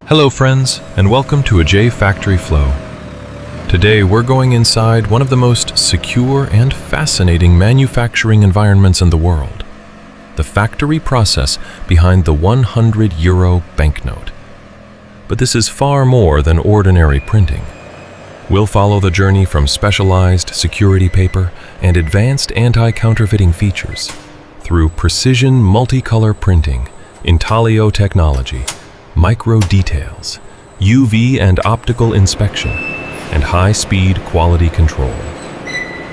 Hello friends, and welcome to a J Factory Flow. Today we're going inside one of the most secure and fascinating manufacturing environments in the world, the factory process behind the €100 banknote. But this is far more than ordinary printing. We'll follow the journey from specialized security paper and advanced anti-counterfeiting features through precision multicolor printing, intaglio technology, micro details, UV and optical inspection, and high-speed quality control.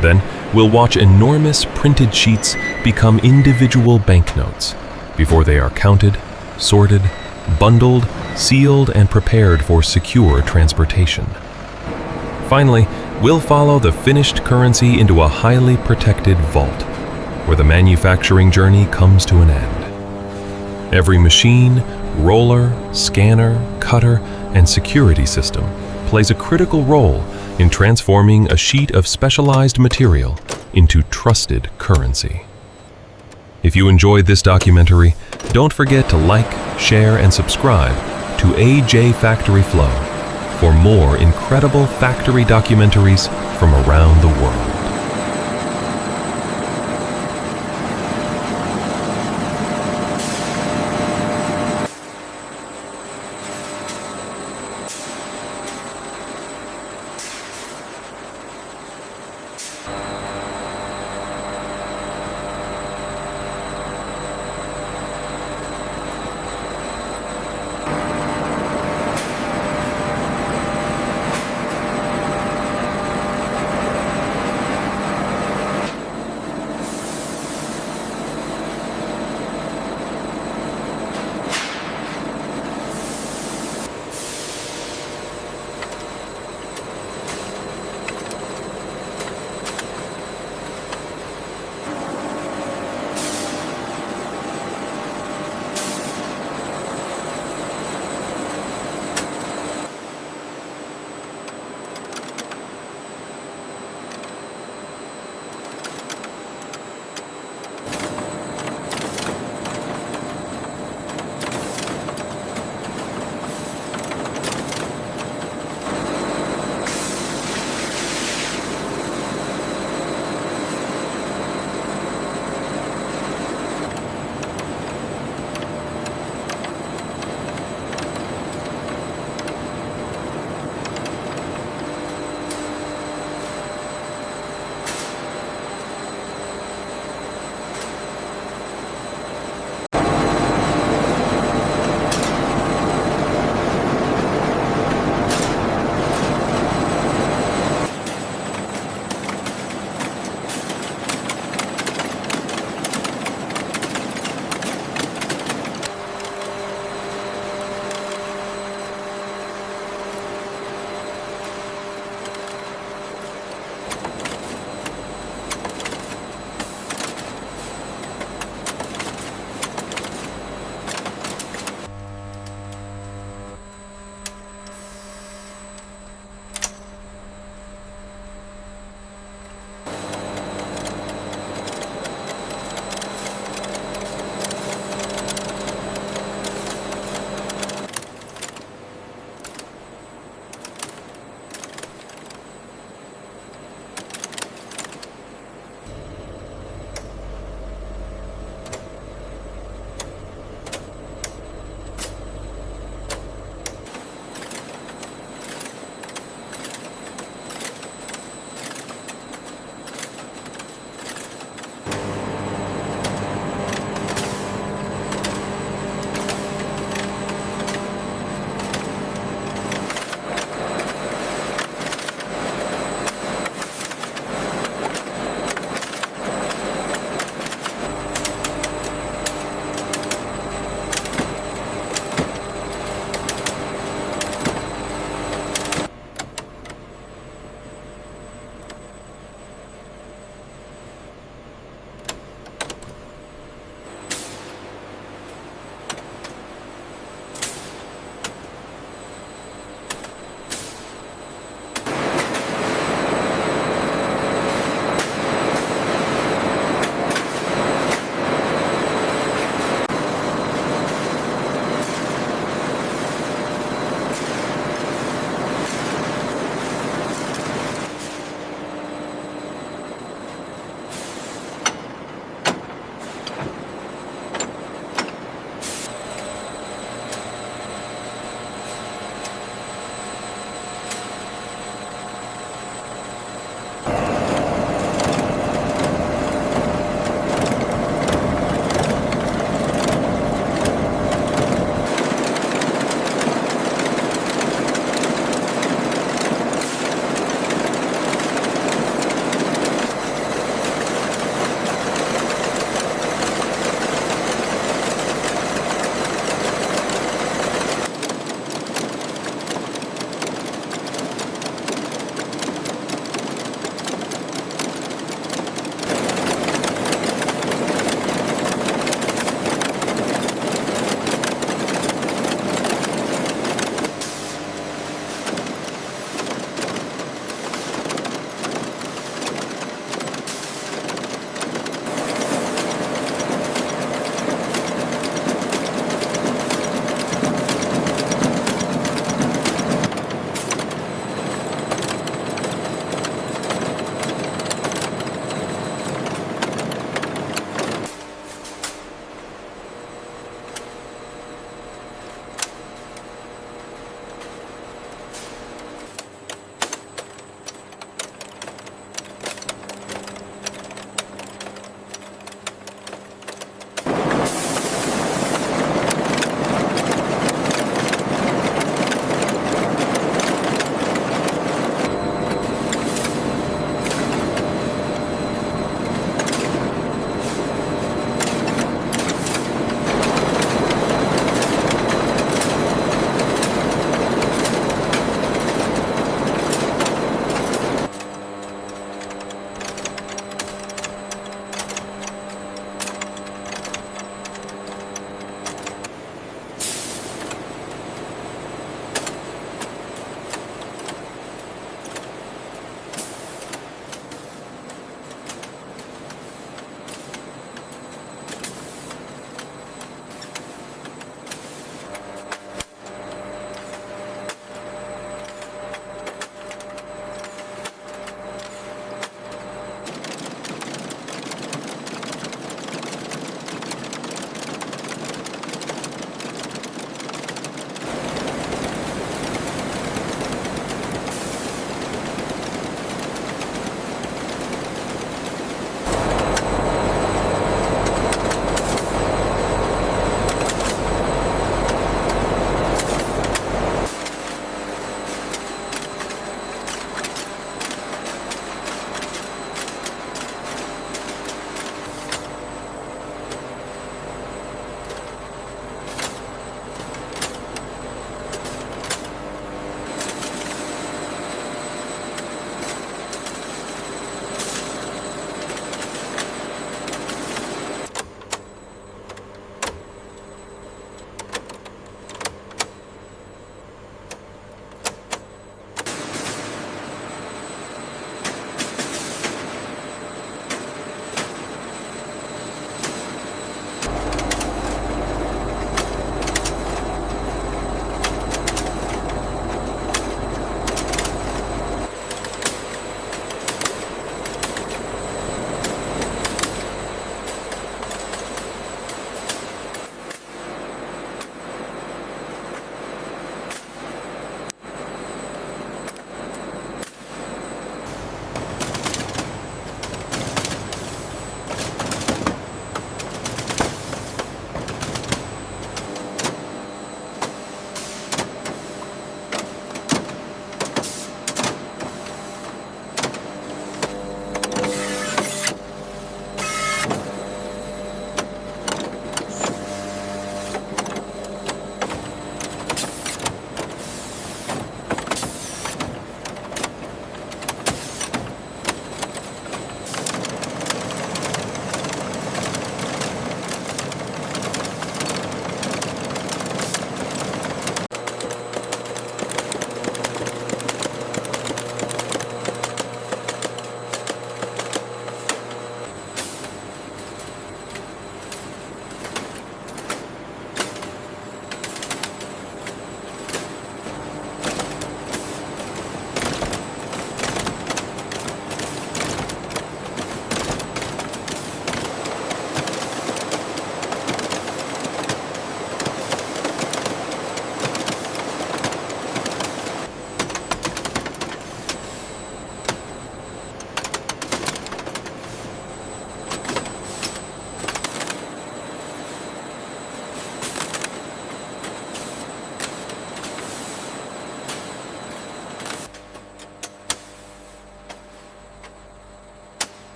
Then we'll watch enormous printed sheets become individual banknotes before they are counted, sorted, bundled, sealed, and prepared for secure transportation. Finally, we'll follow the finished currency into a highly protected vault, where the manufacturing journey comes to an end. Every machine, roller, scanner, cutter, and security system plays a critical role in transforming a sheet of specialized material into trusted currency. If you enjoyed this documentary, don't forget to like, share, and subscribe to AJ Factory Flow for more incredible factory documentaries from around the world.